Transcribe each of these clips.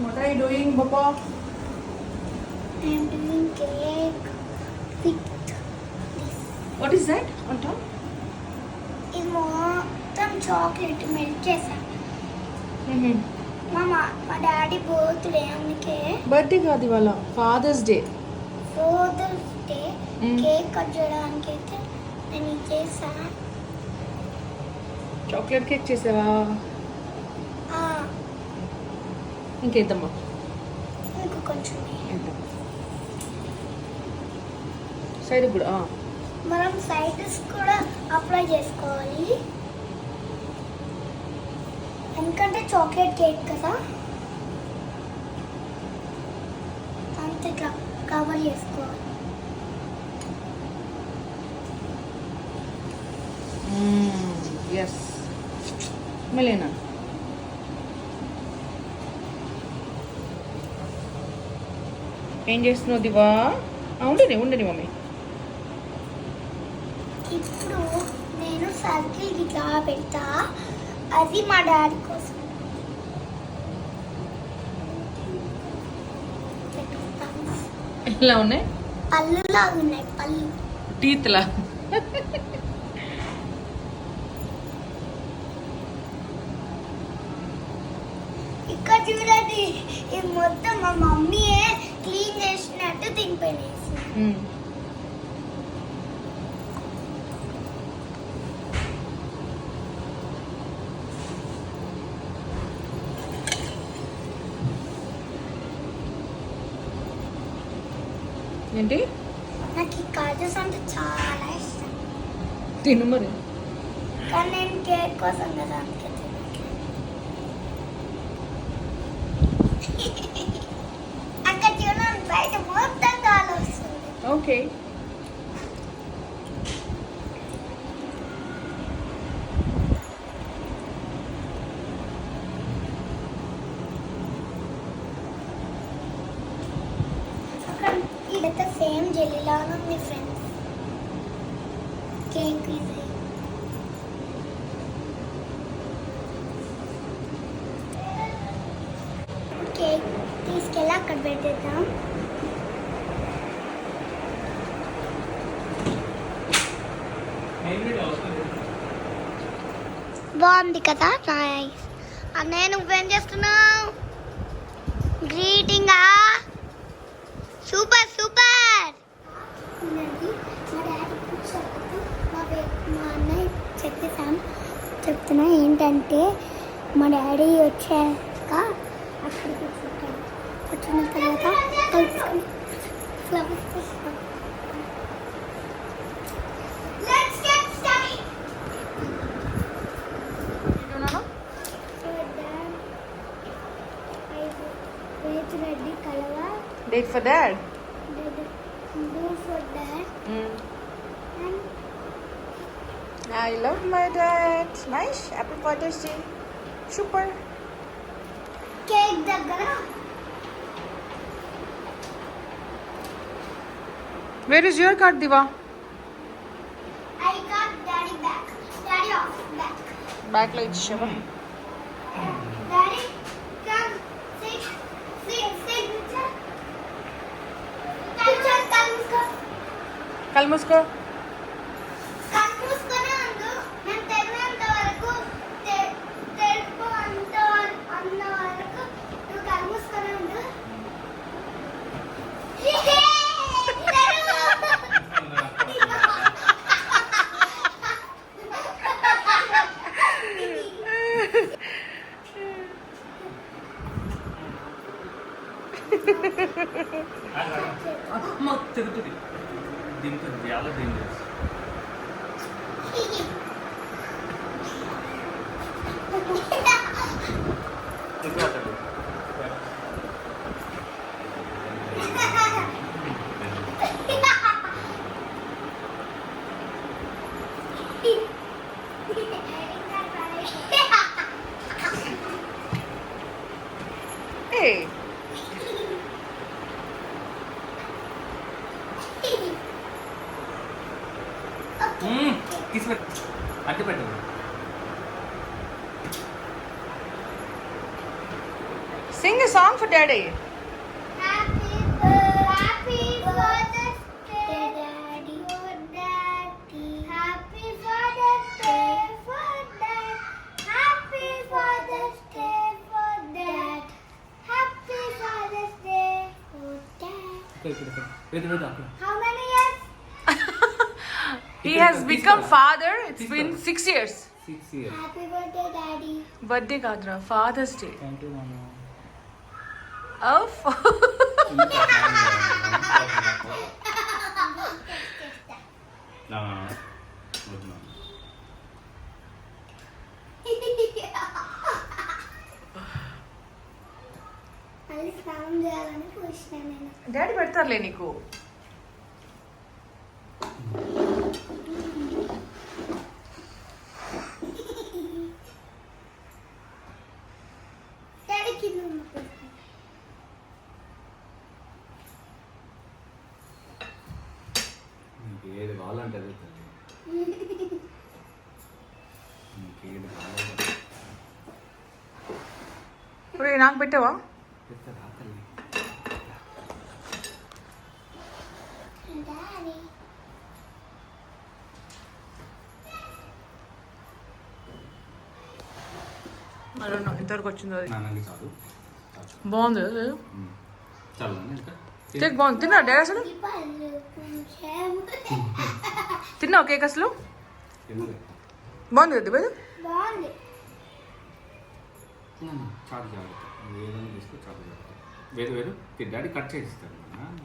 What are you doing, Papa? I am doing cake with this. What is that on top? ఇది మొత్తం chocolate melt చేశాను. మా daddy birthday అందుకే birthday కాదు ఇవాళ father's day. Father's day cake cut చేయడానికి అయితే నేను ఇది చేశాను. చాక్లెట్ కేక్ చేసావా? ఇంకేద్దామా? ఇంకా కొంచెం సైడ్ కూడా మనం సైడ్స్ కూడా అప్లై చేసుకోవాలి ఎందుకంటే చాక్లెట్ కేక్ కదా అంతే కవర్ చేసుకోవాలి. ఎస్ మళ్ళీనా ఏం చేస్తున్నావు దివా? ఉండని మమ్మీ. ఇప్పుడు నేను సర్కిల్ ఇట్లా పెడతా, అది మా డాడీ కోసం. ఎలా ఉన్నాయి? పళ్ళులాగా ఉన్నాయి, పళ్ళు టీత్ లా. ఇక్కడ చూడండి, ఇది మొత్తం మా మమ్మీయే క్లీన్ చేసినట్టు తినిపోయినేసి. ఏంటి? నాకు ఈ కాజస్ అంటే చాలా ఇష్టం. తిను మరి. కానీ నేను కేక్ కోసం కదా అందుకే అక్కడ చూడండి, బయట మొత్తం గాలి వస్తుంది. ఓకే. ఇదైతే సేమ్ జెల్లీ లాగా ఉంది ఫ్రెండ్స్. కేక్ ఇది కేక్ తీసుకెళ్ళి అక్కడ పెట్టేద్దాం. బాగుంది కదా నైస్. అన్నయ్య నువ్వేం చేస్తున్నావు? గ్రీటింగా సూపర్ సూపర్. మా డాడీ కూర్చోలేదు, మా అన్నయ్య చెప్తున్నా ఏంటంటే మా డాడీ వచ్చాక అక్కడ కూర్చుంటాడు. కూర్చున్న తర్వాత కలుపుకొని ఫ్లవర్స్ తీసుకోండి. రెడ్డి కలవ Date for dad. blue for dad and I love my dad. Nice. Happy Father's Day. Super. Cake దగ్గర Where is your card, Diva? I got daddy back. Daddy off back. Back లో ఇచ్చావా? Daddy come signature. కళ్ళు మూసుకో. కన్ఫ్యూజ్గానే ఉండు. నేను తెలియనంత వరకు తెలుపు అన్న వరకు నువ్వు కన్ఫ్యూజ్గానే ఉండు. అమ్మ తిరుగుతుంది దీంతో చాలా డేంజరస్. Hey. తీసిపెట్టు, అడ్డు పెట్టు. Sing a song for daddy. Happy Father's Day, Daddy. Happy Father's Day for Dad. Happy Father's Day for Dad. Happy Father's Day for Dad. How many years? He has become father. It's been 6 years. 6 years. Happy birthday, Daddy. Birthday కాదురా, father's day. Thank you, Mama. మళ్ళీ స్నానం చేయాలని చూసిన నేను. Daddy పెడతారులే నీకు. Daddy కింద ఉన్నప్పుడు. నీకు ఏది కావాలంటే అదే తల్లి. నీకు ఏది కావాలంటే ఇప్పుడు నాకు పెట్టావా? పెద్దదా తల్లి. డాడీ అలా ఎంతవరకు వచ్చిందో అది. నాన్నకి చాలు. బాగుంది. చాలు ఇంకా కేక్ బాగుంది. తిన్నా డాడీ అసలు? ఈ పళ్ళు కొంచెం తిన్నావు కేక్ అసలు? ఎందుకు బాగుంది కదా బాయ్? బాగుంది. చాలు జాగ్రత్త. నువ్వు ఏదైనా తీసుకో, చాలు జాగ్రత్త. వేరు వేరు డాడీ కట్ చేసిస్తాను.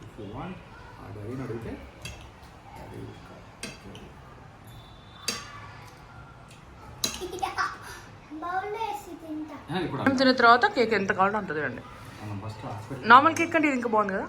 ఇఫ్ యూ వాంట్ ఆ డాడీని అడిగితే డాడీ బౌల్లో వేసి తింటా. ఇప్పుడు తిన్న తర్వాత కేక్ ఎంత కావాలో అంత తినండి. మనం ఫస్ట్ హాస్పిటల్ నార్మల్ కేక్ కంటే ఇది ఇంకా బాగుంది కదా.